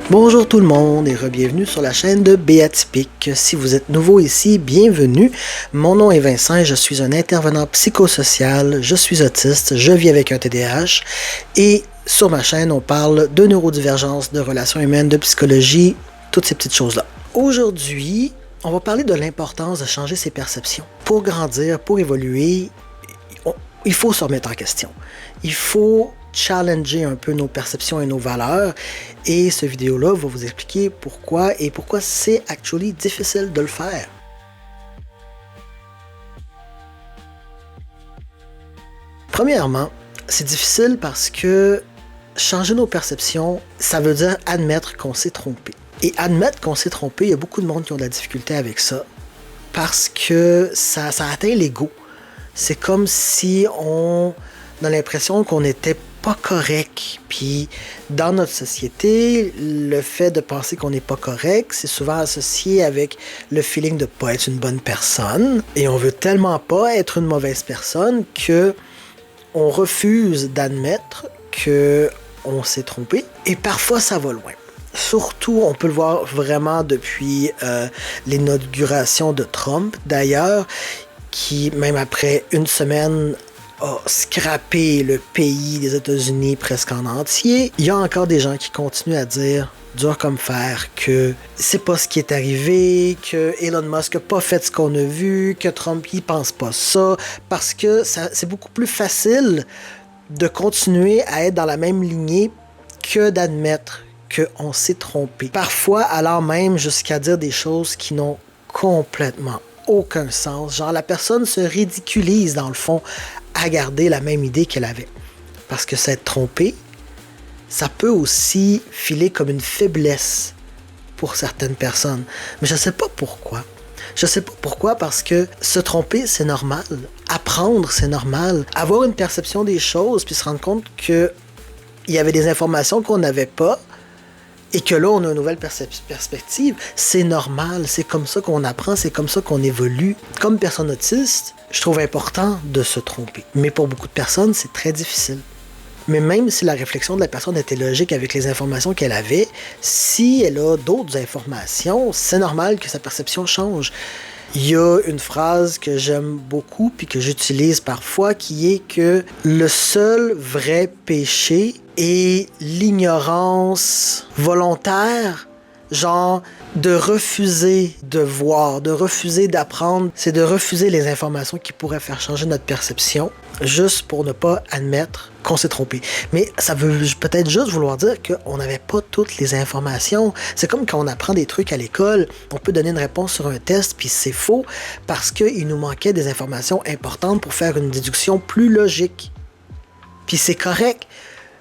Bonjour tout le monde et re-bienvenue sur la chaîne de Béatypique. Si vous êtes nouveau ici, bienvenue. Mon nom est Vincent et je suis un intervenant psychosocial, je suis autiste, je vis avec un TDAH et sur ma chaîne on parle de neurodivergence, de relations humaines, de psychologie, toutes ces petites choses-là. Aujourd'hui, on va parler de l'importance de changer ses perceptions. Pour grandir, pour évoluer, il faut se remettre en question. Il faut challenger un peu nos perceptions et nos valeurs. Et ce vidéo-là va vous expliquer pourquoi et pourquoi c'est actually difficile de le faire. Premièrement, c'est difficile parce que changer nos perceptions, ça veut dire admettre qu'on s'est trompé. Et admettre qu'on s'est trompé, il y a beaucoup de monde qui ont de la difficulté avec ça parce que ça atteint l'ego. C'est comme si on a l'impression qu'on n'était pas correct. Puis dans notre société, le fait de penser qu'on n'est pas correct, c'est souvent associé avec le feeling de pas être une bonne personne. Et on veut tellement pas être une mauvaise personne que on refuse d'admettre que on s'est trompé. Et parfois, ça va loin. Surtout, on peut le voir vraiment depuis l'inauguration de Trump. D'ailleurs, qui, même après une semaine, a scrappé le pays des États-Unis presque en entier. Il y a encore des gens qui continuent à dire, dur comme fer, que c'est pas ce qui est arrivé, que Elon Musk n'a pas fait ce qu'on a vu, que Trump il pense pas ça, parce que c'est beaucoup plus facile de continuer à être dans la même lignée que d'admettre qu'on s'est trompé. Parfois, allant même jusqu'à dire des choses qui n'ont complètement aucun sens. Genre, la personne se ridiculise, dans le fond, à garder la même idée qu'elle avait. Parce que s'être trompé, ça peut aussi filer comme une faiblesse pour certaines personnes. Mais je sais pas pourquoi. Je sais pas pourquoi, parce que se tromper, c'est normal. Apprendre, c'est normal. Avoir une perception des choses, puis se rendre compte qu'il y avait des informations qu'on n'avait pas, et que là, on a une nouvelle perspective, c'est normal, c'est comme ça qu'on apprend, c'est comme ça qu'on évolue. Comme personne autiste, je trouve important de se tromper. Mais pour beaucoup de personnes, c'est très difficile. Mais même si la réflexion de la personne était logique avec les informations qu'elle avait, si elle a d'autres informations, c'est normal que sa perception change. Il y a une phrase que j'aime beaucoup puis que j'utilise parfois qui est que le seul vrai péché est l'ignorance volontaire, genre de refuser de voir, de refuser d'apprendre, c'est de refuser les informations qui pourraient faire changer notre perception juste pour ne pas admettre qu'on s'est trompé. Mais ça veut peut-être juste vouloir dire qu'on n'avait pas toutes les informations. C'est comme quand on apprend des trucs à l'école, on peut donner une réponse sur un test, puis c'est faux parce qu'il nous manquait des informations importantes pour faire une déduction plus logique. Puis c'est correct.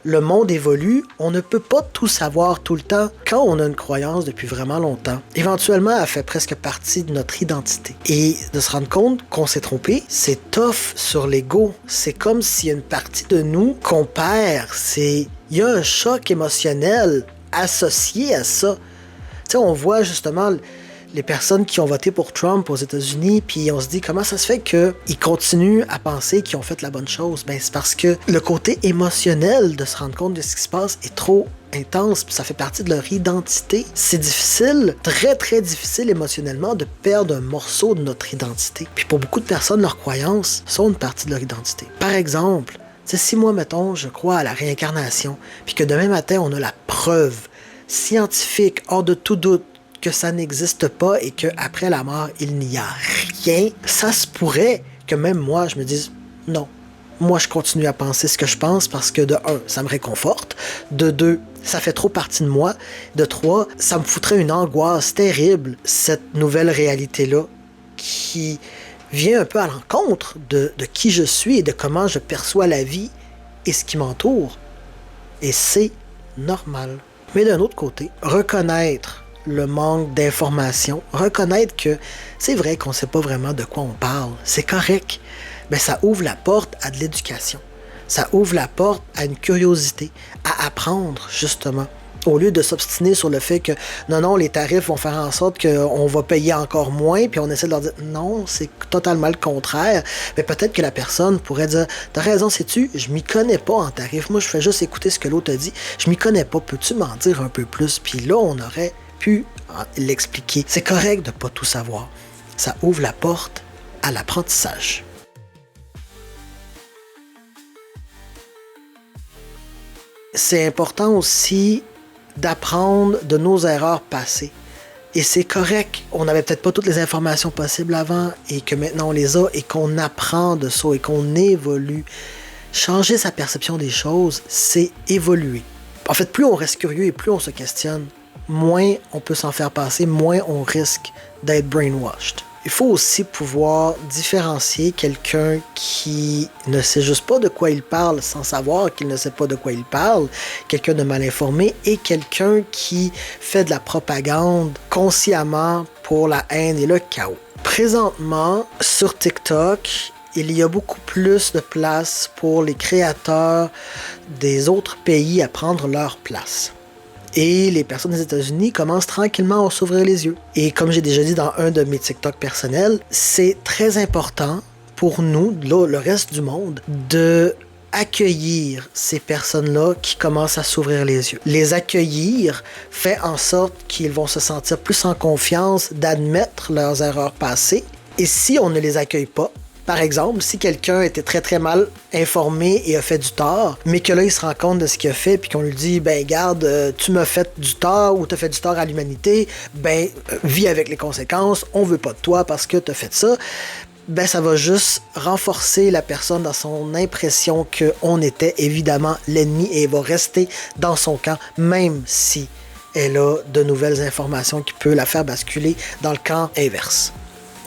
Le monde évolue, on ne peut pas tout savoir tout le temps. Quand on a une croyance depuis vraiment longtemps, éventuellement, elle fait presque partie de notre identité. Et de se rendre compte qu'on s'est trompé, c'est tough sur l'ego. C'est comme s'il y a une partie de nous qu'on perd. Il y a un choc émotionnel associé à ça. Tu sais, on voit justement les personnes qui ont voté pour Trump aux États-Unis, puis on se dit comment ça se fait qu'ils continuent à penser qu'ils ont fait la bonne chose. Ben, c'est parce que le côté émotionnel de se rendre compte de ce qui se passe est trop intense, puis ça fait partie de leur identité. C'est difficile, très très difficile émotionnellement de perdre un morceau de notre identité. Puis pour beaucoup de personnes, leurs croyances sont une partie de leur identité. Par exemple, si moi, mettons, je crois à la réincarnation, puis que demain matin, on a la preuve scientifique, hors de tout doute, que ça n'existe pas et qu'après la mort, il n'y a rien, ça se pourrait que même moi, je me dise non. Moi, je continue à penser ce que je pense parce que de un, ça me réconforte. De deux, ça fait trop partie de moi. De trois, ça me foutrait une angoisse terrible, cette nouvelle réalité-là qui vient un peu à l'encontre de qui je suis et de comment je perçois la vie et ce qui m'entoure. Et c'est normal. Mais d'un autre côté, reconnaître le manque d'informations, reconnaître que c'est vrai qu'on ne sait pas vraiment de quoi on parle, c'est correct, mais ça ouvre la porte à de l'éducation. Ça ouvre la porte à une curiosité, à apprendre justement. Au lieu de s'obstiner sur le fait que non, les tarifs vont faire en sorte qu'on va payer encore moins, puis on essaie de leur dire non, c'est totalement le contraire. Mais peut-être que la personne pourrait dire t'as raison, sais-tu, je m'y connais pas en tarifs. Moi, je fais juste écouter ce que l'autre a dit. Je m'y connais pas. Peux-tu m'en dire un peu plus? Puis là, on aurait pu l'expliquer. C'est correct de pas tout savoir. Ça ouvre la porte à l'apprentissage. C'est important aussi d'apprendre de nos erreurs passées. Et c'est correct. On n'avait peut-être pas toutes les informations possibles avant et que maintenant on les a et qu'on apprend de ça et qu'on évolue. Changer sa perception des choses, c'est évoluer. En fait, plus on reste curieux et plus on se questionne, moins on peut s'en faire passer, moins on risque d'être brainwashed. Il faut aussi pouvoir différencier quelqu'un qui ne sait juste pas de quoi il parle sans savoir qu'il ne sait pas de quoi il parle, quelqu'un de mal informé, et quelqu'un qui fait de la propagande consciemment pour la haine et le chaos. Présentement, sur TikTok, il y a beaucoup plus de place pour les créateurs des autres pays à prendre leur place. Et les personnes des États-Unis commencent tranquillement à s'ouvrir les yeux. Et comme j'ai déjà dit dans un de mes TikTok personnels, c'est très important pour nous, là, le reste du monde, de accueillir ces personnes-là qui commencent à s'ouvrir les yeux. Les accueillir fait en sorte qu'ils vont se sentir plus en confiance d'admettre leurs erreurs passées. Et si on ne les accueille pas, par exemple, si quelqu'un était très très mal informé et a fait du tort, mais que là il se rend compte de ce qu'il a fait puis qu'on lui dit ben garde, tu m'as fait du tort ou t'as fait du tort à l'humanité, ben vis avec les conséquences, on veut pas de toi parce que t'as fait ça. Ben ça va juste renforcer la personne dans son impression qu'on était évidemment l'ennemi et elle va rester dans son camp même si elle a de nouvelles informations qui peuvent la faire basculer dans le camp inverse.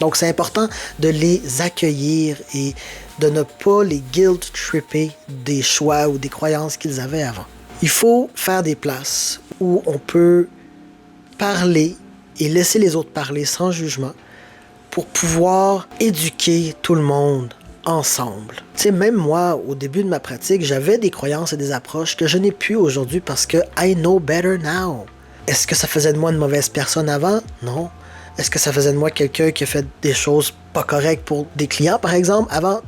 Donc, c'est important de les accueillir et de ne pas les guilt-tripper des choix ou des croyances qu'ils avaient avant. Il faut faire des places où on peut parler et laisser les autres parler sans jugement pour pouvoir éduquer tout le monde ensemble. Tu sais, même moi, au début de ma pratique, j'avais des croyances et des approches que je n'ai plus aujourd'hui parce que I know better now. Est-ce que ça faisait de moi une mauvaise personne avant? Non. Est-ce que ça faisait de moi quelqu'un qui a fait des choses pas correctes pour des clients, par exemple, avant?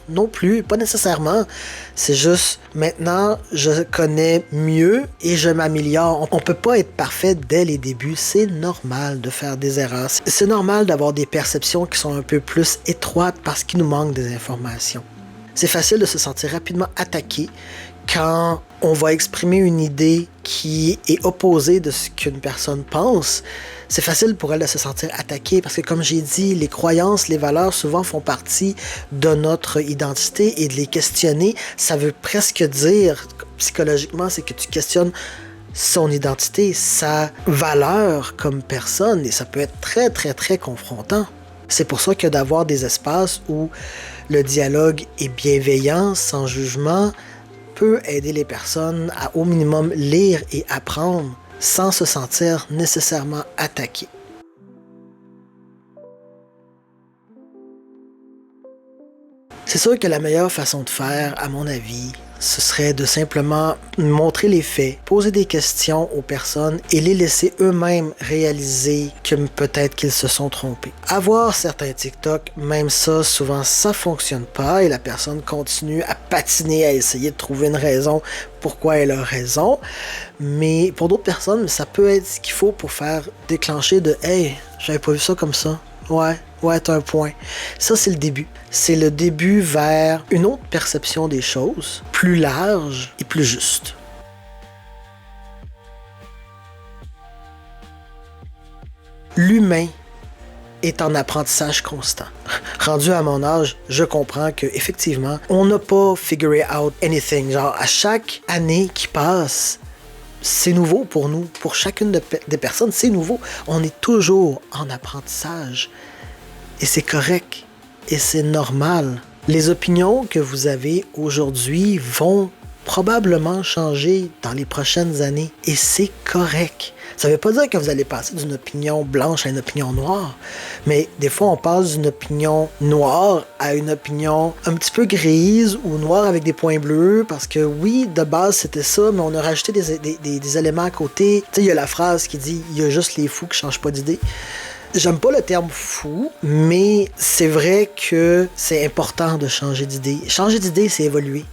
Non plus, pas nécessairement. C'est juste, maintenant, je connais mieux et je m'améliore. On peut pas être parfait dès les débuts. C'est normal de faire des erreurs. C'est normal d'avoir des perceptions qui sont un peu plus étroites parce qu'il nous manque des informations. C'est facile de se sentir rapidement attaqué quand on va exprimer une idée qui est opposée de ce qu'une personne pense. C'est facile pour elle de se sentir attaquée parce que, comme j'ai dit, les croyances, les valeurs, souvent font partie de notre identité et de les questionner, ça veut presque dire, psychologiquement, c'est que tu questionnes son identité, sa valeur comme personne et ça peut être très, très, très confrontant. C'est pour ça que d'avoir des espaces où le dialogue est bienveillant, sans jugement, peut aider les personnes à au minimum lire et apprendre sans se sentir nécessairement attaquées. C'est sûr que la meilleure façon de faire, à mon avis, ce serait de simplement montrer les faits, poser des questions aux personnes et les laisser eux-mêmes réaliser que peut-être qu'ils se sont trompés. Avoir certains TikTok, même ça, souvent ça fonctionne pas et la personne continue à patiner, à essayer de trouver une raison pourquoi elle a raison. Mais pour d'autres personnes, ça peut être ce qu'il faut pour faire déclencher de « Hey, j'avais pas vu ça comme ça. Ouais, t'as un point. » Ça, c'est le début. C'est le début vers une autre perception des choses, plus large et plus juste. L'humain est en apprentissage constant. Rendu à mon âge, je comprends que effectivement, on n'a pas figure out anything. Genre, à chaque année qui passe, c'est nouveau pour nous. Pour chacune des personnes, c'est nouveau. On est toujours en apprentissage. Et c'est correct. Et c'est normal. Les opinions que vous avez aujourd'hui vont probablement changer dans les prochaines années. Et c'est correct. Ça ne veut pas dire que vous allez passer d'une opinion blanche à une opinion noire. Mais des fois, on passe d'une opinion noire à une opinion un petit peu grise ou noire avec des points bleus. Parce que oui, de base, c'était ça, mais on a rajouté des éléments à côté. Tu sais, il y a la phrase qui dit « Il y a juste les fous qui changent pas d'idée ». J'aime pas le terme fou, mais c'est vrai que c'est important de changer d'idée. Changer d'idée, c'est évoluer.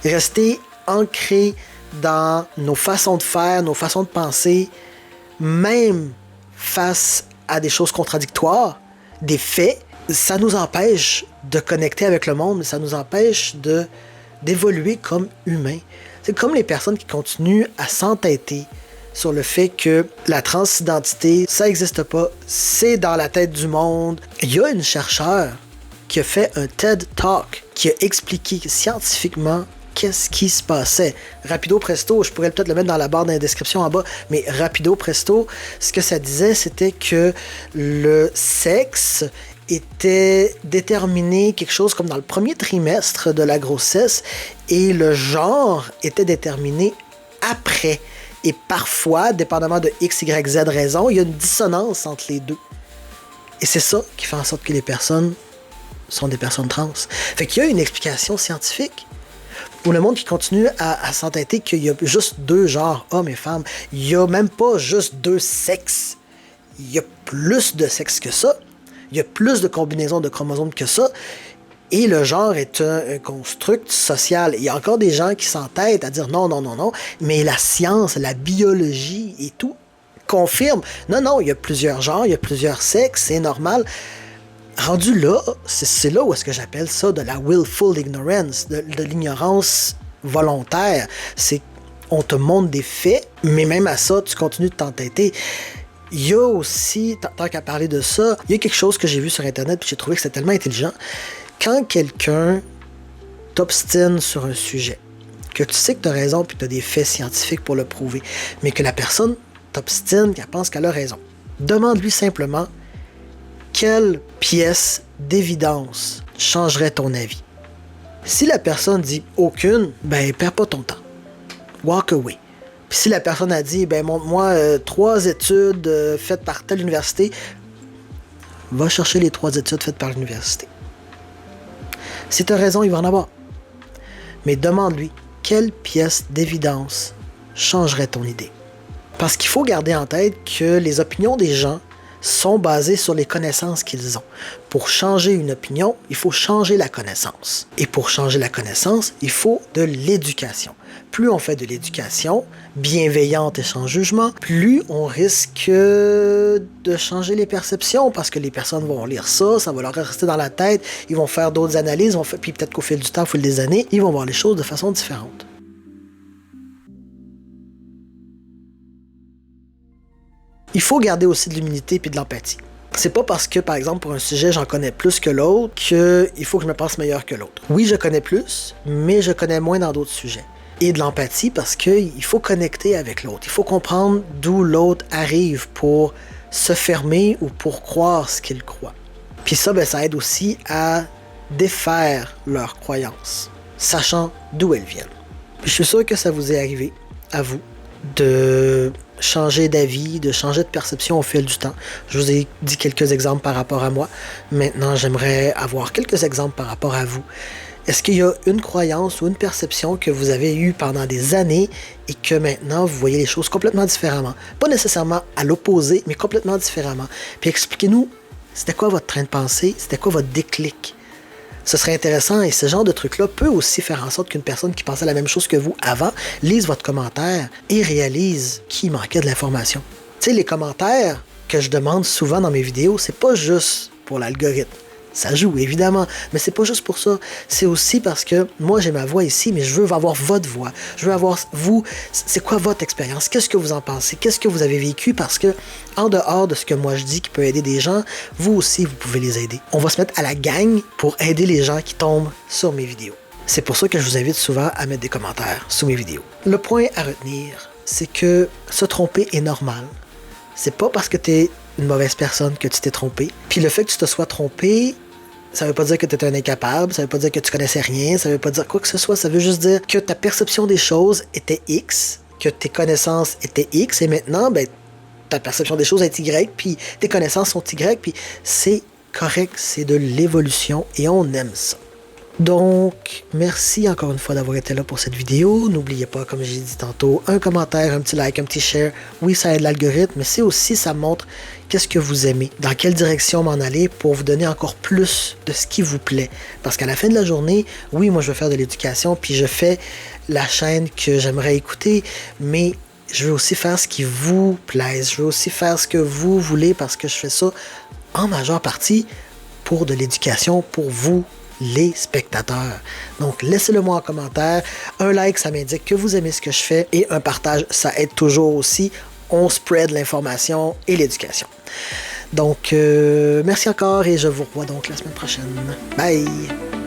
Rester ancré dans nos façons de faire, nos façons de penser, même face à des choses contradictoires, des faits, ça nous empêche de connecter avec le monde, ça nous empêche d'évoluer comme humains. C'est comme les personnes qui continuent à s'entêter sur le fait que la transidentité, ça n'existe pas, c'est dans la tête du monde. Il y a une chercheure qui a fait un TED Talk qui a expliqué scientifiquement qu'est-ce qui se passait. Rapido presto, je pourrais peut-être le mettre dans la barre de la description en bas, mais rapido presto, ce que ça disait, c'était que le sexe était déterminé quelque chose comme dans le premier trimestre de la grossesse et le genre était déterminé après. Et parfois, dépendamment de X, Y, Z raison, il y a une dissonance entre les deux. Et c'est ça qui fait en sorte que les personnes sont des personnes trans. Fait qu'il y a une explication scientifique. Pour le monde qui continue à s'entêter qu'il y a juste deux genres, hommes et femmes, il n'y a même pas juste deux sexes. Il y a plus de sexes que ça. Il y a plus de combinaisons de chromosomes que ça. Et le genre est un construct social. Il y a encore des gens qui s'entêtent à dire non, non, non, non, mais la science, la biologie et tout confirme. Non, non, il y a plusieurs genres, il y a plusieurs sexes, c'est normal. Rendu là, c'est là où est-ce que j'appelle ça de la willful ignorance, de l'ignorance volontaire. C'est on te montre des faits, mais même à ça, tu continues de t'entêter. Il y a aussi, tant qu'à parler de ça, il y a quelque chose que j'ai vu sur Internet puis j'ai trouvé que c'était tellement intelligent. Quand quelqu'un t'obstine sur un sujet, que tu sais que tu as raison puis que tu as des faits scientifiques pour le prouver, mais que la personne t'obstine, qu'elle pense qu'elle a raison, demande-lui simplement quelle pièce d'évidence changerait ton avis. Si la personne dit aucune, ben perds pas ton temps. Walk away. Puis si la personne a dit ben montre-moi 3 études faites par telle université, va chercher les 3 études faites par l'université. Si tu as raison, il va en avoir. Mais demande-lui, quelle pièce d'évidence changerait ton idée? Parce qu'il faut garder en tête que les opinions des gens sont basées sur les connaissances qu'ils ont. Pour changer une opinion, il faut changer la connaissance. Et pour changer la connaissance, il faut de l'éducation. Plus on fait de l'éducation, bienveillante et sans jugement, plus on risque de changer les perceptions parce que les personnes vont lire ça, ça va leur rester dans la tête, ils vont faire d'autres analyses, puis peut-être qu'au fil du temps, au fil des années, ils vont voir les choses de façon différente. Il faut garder aussi de l'humilité et de l'empathie. C'est pas parce que, par exemple, pour un sujet, j'en connais plus que l'autre qu'il faut que je me pense meilleur que l'autre. Oui, je connais plus, mais je connais moins dans d'autres sujets. Et de l'empathie parce qu'il faut connecter avec l'autre. Il faut comprendre d'où l'autre arrive pour se fermer ou pour croire ce qu'il croit. Puis ça, ben, ça aide aussi à défaire leurs croyances, sachant d'où elles viennent. Puis je suis sûr que ça vous est arrivé, à vous, de changer d'avis, de changer de perception au fil du temps. Je vous ai dit quelques exemples par rapport à moi. Maintenant, j'aimerais avoir quelques exemples par rapport à vous. Est-ce qu'il y a une croyance ou une perception que vous avez eue pendant des années et que maintenant vous voyez les choses complètement différemment? Pas nécessairement à l'opposé, mais complètement différemment. Puis expliquez-nous, c'était quoi votre train de pensée? C'était quoi votre déclic? Ce serait intéressant et ce genre de truc-là peut aussi faire en sorte qu'une personne qui pensait la même chose que vous avant lise votre commentaire et réalise qu'il manquait de l'information. Tu sais, les commentaires que je demande souvent dans mes vidéos, c'est pas juste pour l'algorithme. Ça joue, évidemment, mais c'est pas juste pour ça. C'est aussi parce que moi, j'ai ma voix ici, mais je veux avoir votre voix. Je veux avoir vous. C'est quoi votre expérience? Qu'est-ce que vous en pensez? Qu'est-ce que vous avez vécu? Parce que, en dehors de ce que moi je dis qui peut aider des gens, vous aussi, vous pouvez les aider. On va se mettre à la gang pour aider les gens qui tombent sur mes vidéos. C'est pour ça que je vous invite souvent à mettre des commentaires sous mes vidéos. Le point à retenir, c'est que se tromper est normal. C'est pas parce que t'es une mauvaise personne que tu t'es trompé. Puis le fait que tu te sois trompé, Ça veut pas dire que tu es un incapable, ça veut pas dire que tu connaissais rien, ça veut pas dire quoi que ce soit, ça veut juste dire que ta perception des choses était X, que tes connaissances étaient X, et maintenant, ben, ta perception des choses est Y, puis tes connaissances sont Y, puis c'est correct, c'est de l'évolution, et on aime ça. Donc, merci encore une fois d'avoir été là pour cette vidéo. N'oubliez pas, comme j'ai dit tantôt, un commentaire, un petit like, un petit share. Oui, ça aide l'algorithme, mais c'est aussi, ça montre qu'est-ce que vous aimez, dans quelle direction m'en aller pour vous donner encore plus de ce qui vous plaît. Parce qu'à la fin de la journée, oui, moi je veux faire de l'éducation, puis je fais la chaîne que j'aimerais écouter, mais je veux aussi faire ce qui vous plaise. Je veux aussi faire ce que vous voulez parce que je fais ça en majeure partie pour de l'éducation, pour vous, les spectateurs. Donc, laissez-le moi en commentaire. Un like, ça m'indique que vous aimez ce que je fais. Et un partage, ça aide toujours aussi. On spread l'information et l'éducation. Donc, merci encore et je vous revois donc la semaine prochaine. Bye!